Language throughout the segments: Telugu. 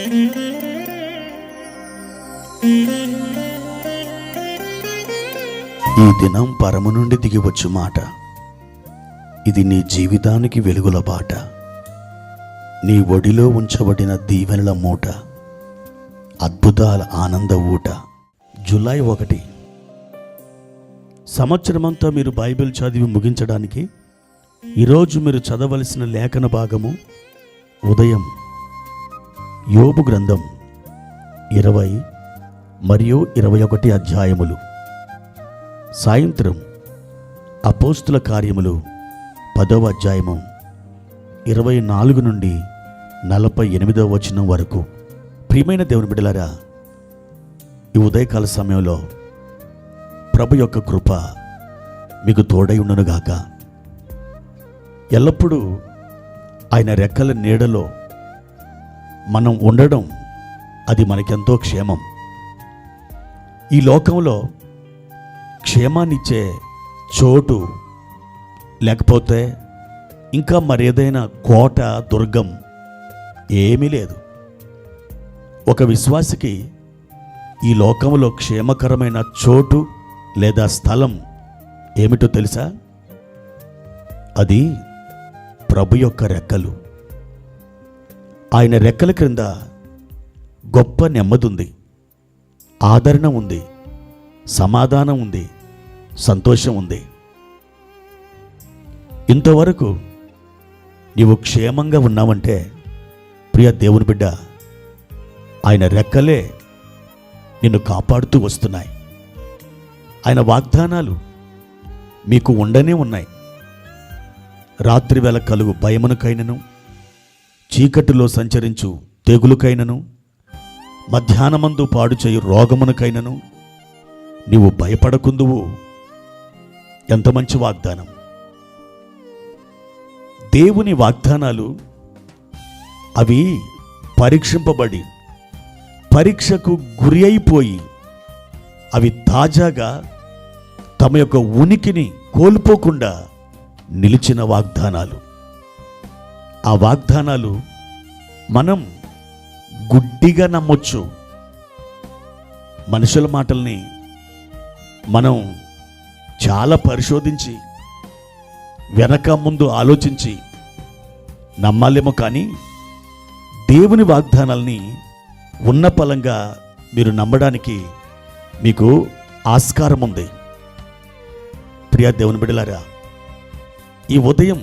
ఈ దినం పరము నుండి దిగివచ్చు మాట. ఇది నీ జీవితానికి వెలుగుల బాట. నీ ఒడిలో ఉంచబడిన దీవెనల మూట, అద్భుతాల ఆనంద ఊట. జూలై 1. సంవత్సరమంతా మీరు బైబిల్ చదివి ముగించడానికి ఈరోజు మీరు చదవలసిన లేఖన భాగము ఉదయం యోబు గ్రంథం 20 మరియు 21 అధ్యాయములు, సాయంత్రం అపోస్తుల కార్యములు 10వ అధ్యాయము 24 నుండి 48వ వచనం వరకు. ప్రియమైన దేవుని బిడ్డలారా, ఈ ఉదయకాల సమయంలో ప్రభు యొక్క కృప మీకు తోడై ఉండునుగాక. ఎల్లప్పుడూ ఆయన రెక్కల నీడలో మనం ఉండడం, అది మనకెంతో క్షేమం. ఈ లోకంలో క్షేమాన్నిచ్చే చోటు లేకపోతే ఇంకా మరేదైనా కోట, దుర్గం ఏమీ లేదు. ఒక విశ్వాసికి ఈ లోకంలో క్షేమకరమైన చోటు లేదా స్థలం ఏమిటో తెలుసా? అది ప్రభు యొక్క రెక్కలు. ఆయన రెక్కల క్రింద గొప్ప నెమ్మది ఉంది, ఆదరణ ఉంది, సమాధానం ఉంది, సంతోషం ఉంది. ఇంతవరకు నీవు క్షేమంగా ఉన్నావంటే ప్రియ దేవుని బిడ్డ, ఆయన రెక్కలే నిన్ను కాపాడుతూ వస్తున్నాయి. ఆయన వాగ్దానాలు మీకు ఉండనే ఉన్నాయి. రాత్రివేళ కలుగు భయమునకైనను, చీకటిలో సంచరించు తెగులుకైనను, మధ్యాహ్నమందు పాడు చేయు రోగమునకైనను నీవు భయపడకుందువు. ఎంత మంచి వాగ్దానం! దేవుని వాగ్దానాలు అవి పరీక్షింపబడి పరీక్షకు గురి అయిపోయి అవి తాజాగా తమ యొక్క ఉనికిని కోల్పోకుండా నిలిచిన వాగ్దానాలు. ఆ వాగ్దానాలు మనం గుడ్డిగా నమ్మొచ్చు. మనుషుల మాటల్ని మనం చాలా పరిశోధించి వెనక ముందు ఆలోచించి నమ్మాలేమో, కానీ దేవుని వాగ్దానాల్ని ఉన్న పలంగా మీరు నమ్మడానికి మీకు ఆస్కారం ఉంది. ప్రియ దేవుని బిడ్డలారా, ఈ ఉదయం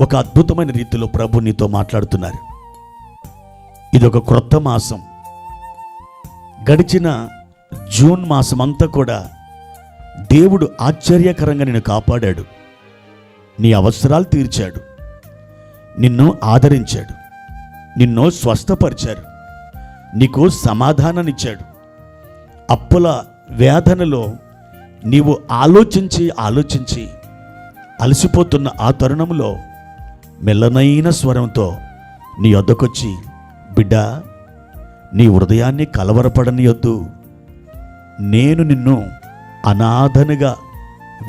ఒక అద్భుతమైన రీతిలో ప్రభు నీతో మాట్లాడుతున్నారు. ఇది ఒక క్రొత్త మాసం. గడిచిన జూన్ మాసం అంతా కూడా దేవుడు ఆశ్చర్యకరంగా నిన్ను కాపాడాడు, నీ అవసరాలు తీర్చాడు, నిన్ను ఆదరించాడు, నిన్ను స్వస్థపరిచాడు, నీకు సమాధానాన్నిచ్చాడు. అప్పుల వేదనలో నీవు ఆలోచించి అలసిపోతున్న ఆ తరుణంలో మెల్లనైన స్వరంతో నీ వద్దకొచ్చి, బిడ్డా, నీ హృదయాన్ని కలవరపడనియొద్దు, నేను నిన్ను అనాథనుగా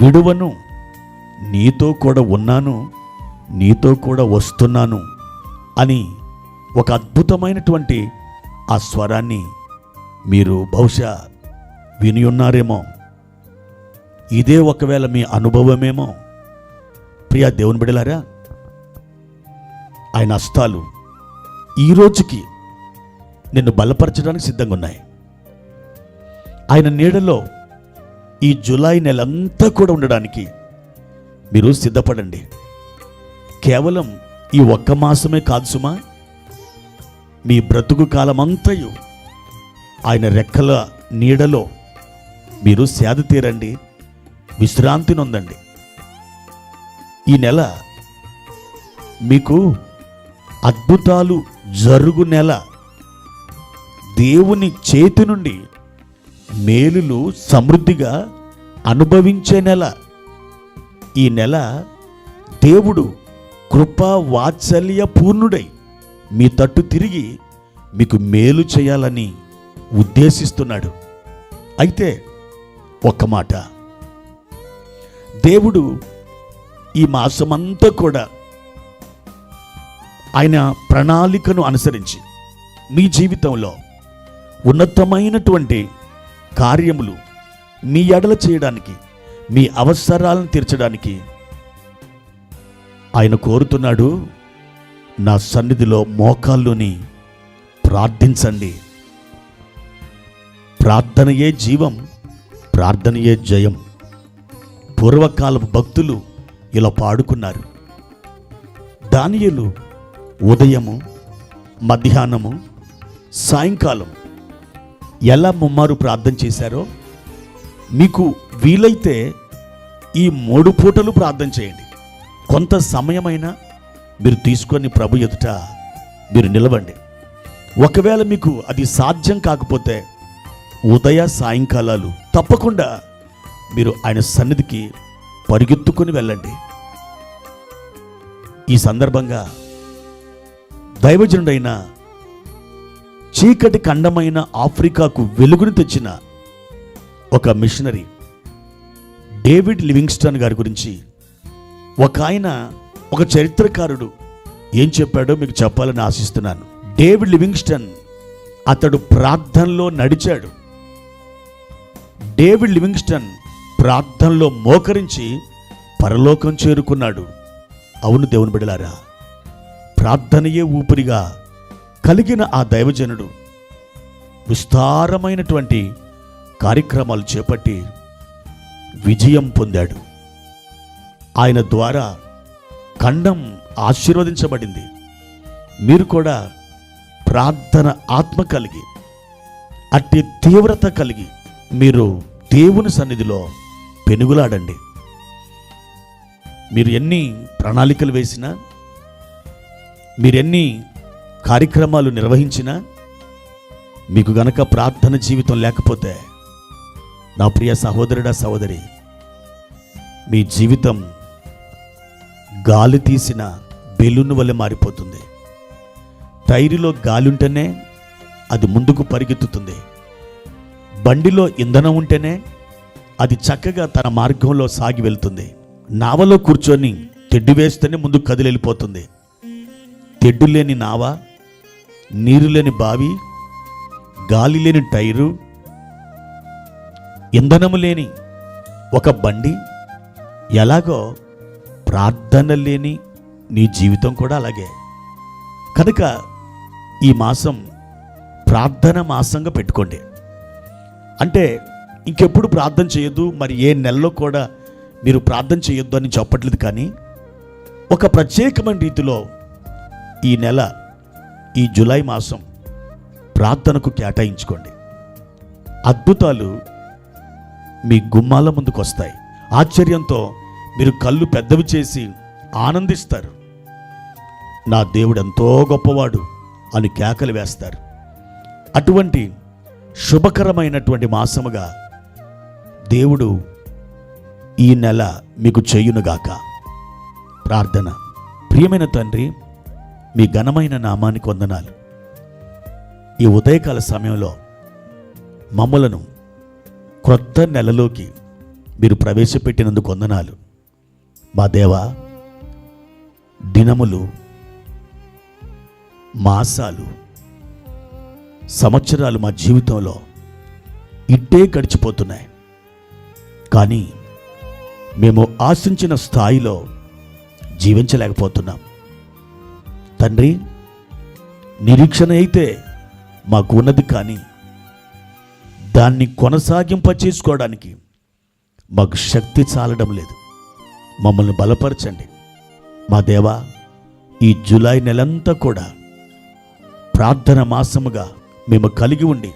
విడువను, నీతో కూడా ఉన్నాను, నీతో కూడా వస్తున్నాను అని ఒక అద్భుతమైనటువంటి ఆ స్వరాన్ని మీరు బహుశా విని ఉన్నారేమో. ఇదే ఒకవేళ మీ అనుభవమేమో. ప్రియ దేవుని బిడ్డలారా, ఆయన హస్తాలు ఈ రోజుకి నిన్ను బలపరచడానికి సిద్ధంగా ఉన్నాయి. ఆయన నీడలో ఈ జూలై నెలంతా కూడా ఉండడానికి మీరు సిద్ధపడండి. కేవలం ఈ ఒక్క మాసమే కాదు సుమా, మీ బ్రతుకు కాలమంతయు ఆయన రెక్కల నీడలో మీరు సేద తీరండి, విశ్రాంతి నొందండి. ఈ నెల మీకు అద్భుతాలు జరుగు నెల, దేవుని చేతి నుండి మేలులు సమృద్ధిగా అనుభవించే నెల. ఈ నెల దేవుడు కృపా వాత్సల్య పూర్ణుడై మీ తట్టు తిరిగి మీకు మేలు చేయాలని ఉద్దేశిస్తున్నాడు. అయితే ఒక్క మాట, దేవుడు ఈ మాసమంతా కూడా ఆయన ప్రణాళికను అనుసరించి మీ జీవితంలో ఉన్నతమైనటువంటి కార్యములు మీ ఎడల చేయడానికి, మీ అవసరాలను తీర్చడానికి ఆయన కోరుతున్నాడు. నా సన్నిధిలో మోకాళ్ళుని ప్రార్థించండి. ప్రార్థనయే జీవం, ప్రార్థనయే జయం. పూర్వకాలపు భక్తులు ఇలా పాడుకున్నారు. దానియేలు ఉదయము, మధ్యాహ్నము, సాయంకాలం ఎలా ముమ్మారు ప్రార్థన చేశారో మీకు వీలైతే ఈ 3 పూటలు ప్రార్థన చేయండి. కొంత సమయమైనా మీరు తీసుకొని ప్రభు ఎదుట మీరు నిలవండి. ఒకవేళ మీకు అది సాధ్యం కాకపోతే ఉదయ సాయంకాలాలు తప్పకుండా మీరు ఆయన సన్నిధికి పరిగెత్తుకొని వెళ్ళండి. ఈ సందర్భంగా దైవజనుడైన చీకటి ఖండమైన ఆఫ్రికాకు వెలుగును తెచ్చిన ఒక మిషనరీ డేవిడ్ లివింగ్స్టన్ గారి గురించి ఒక చరిత్రకారుడు ఏం చెప్పాడో మీకు చెప్పాలని ఆశిస్తున్నాను. డేవిడ్ లివింగ్స్టన్ అతడు ప్రార్థనలో నడిచాడు. డేవిడ్ లివింగ్స్టన్ ప్రార్థనలో మోకరించి పరలోకం చేరుకున్నాడు. అవును దేవుని బిడ్డలారా, ప్రార్థనయే ఊపిరిగా కలిగిన ఆ దైవజనుడు విస్తారమైనటువంటి కార్యక్రమాలు చేపట్టి విజయం పొందాడు. ఆయన ద్వారా ఖండం ఆశీర్వదించబడింది. మీరు కూడా ప్రార్థన ఆత్మ కలిగి, అట్టి తీవ్రత కలిగి మీరు దేవుని సన్నిధిలో పెనుగులాడండి. మీరు ఎన్ని ప్రణాళికలు వేసినా, మీరెన్ని కార్యక్రమాలు నిర్వహించినా, మీకు గనక ప్రార్థన జీవితం లేకపోతే నా ప్రియ సహోదరుడా, సహోదరి, మీ జీవితం గాలి తీసిన బెలూన్ వలె మారిపోతుంది. టైరులో గాలి ఉంటేనే అది ముందుకు పరిగెత్తుతుంది. బండిలో ఇంధనం ఉంటేనే అది చక్కగా తన మార్గంలో సాగి వెళ్తుంది. నావలో కూర్చొని తెడ్డు వేస్తేనే ముందుకు కదిలి వెళ్ళిపోతుంది. తెడ్డు లేని నావ, నీరు లేని బావి, గాలి లేని టైరు, ఇంధనము లేని ఒక బండి ఎలాగో ప్రార్థన లేని నీ జీవితం కూడా అలాగే. కనుక ఈ మాసం ప్రార్థన మాసంగా పెట్టుకోండి. అంటే ఇంకెప్పుడు ప్రార్థన చేయొద్దు, మరి ఏ నెలలో కూడా మీరు ప్రార్థన చేయొద్దు అని చెప్పట్లేదు. కానీ ఒక ప్రత్యేకమైన రీతిలో ఈ నెల, ఈ జూలై మాసం ప్రార్థనకు కేటాయించుకోండి. అద్భుతాలు మీ గుమ్మాల ముందుకు వస్తాయి. ఆశ్చర్యంతో మీరు కళ్ళు పెద్దవి చేసి ఆనందిస్తారు. నా దేవుడు ఎంతో గొప్పవాడు అని కేకలు వేస్తారు. అటువంటి శుభకరమైనటువంటి మాసముగా దేవుడు ఈ నెల మీకు చేయునుగాక. ప్రార్థన. ప్రియమైన తండ్రి, మీ ఘనమైన నామానికి వందనాలు. ఈ ఉదయకాల సమయంలో మమ్మలను క్రొత్త నెలలోకి మీరు ప్రవేశపెట్టినందుకు వందనాలు. మా దేవా, దినములు, మాసాలు, సంవత్సరాలు మా జీవితంలో ఇట్టే గడిచిపోతున్నాయి. కానీ మేము ఆశించిన స్థాయిలో జీవించలేకపోతున్నాం. తండ్రి, నిరీక్షణ అయితే మాకు ఉన్నది, కానీ దాన్ని కొనసాగింపచేసుకోవడానికి మాకు శక్తి చాలడం లేదు. మమ్మల్ని బలపరచండి. మా దేవా, ఈ జూలై నెలంతా కూడా ప్రార్థన మాసముగా మేము కలిగి ఉండి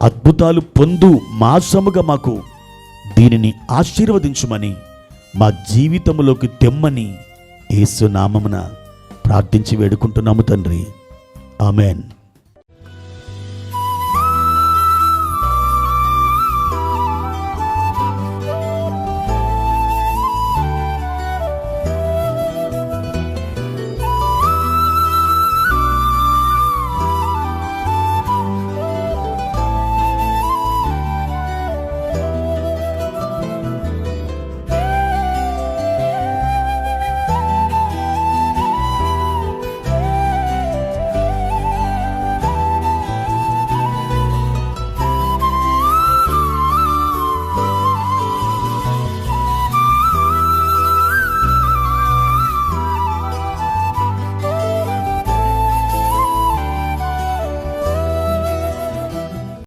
అద్భుతాలు పొందు మాసముగా మాకు దీనిని ఆశీర్వదించుమని, మా జీవితంలోకి తెమ్మని యేసు నామమున ప్రార్థించి వేడుకుంటున్నాము తండ్రి. ఆమెన్.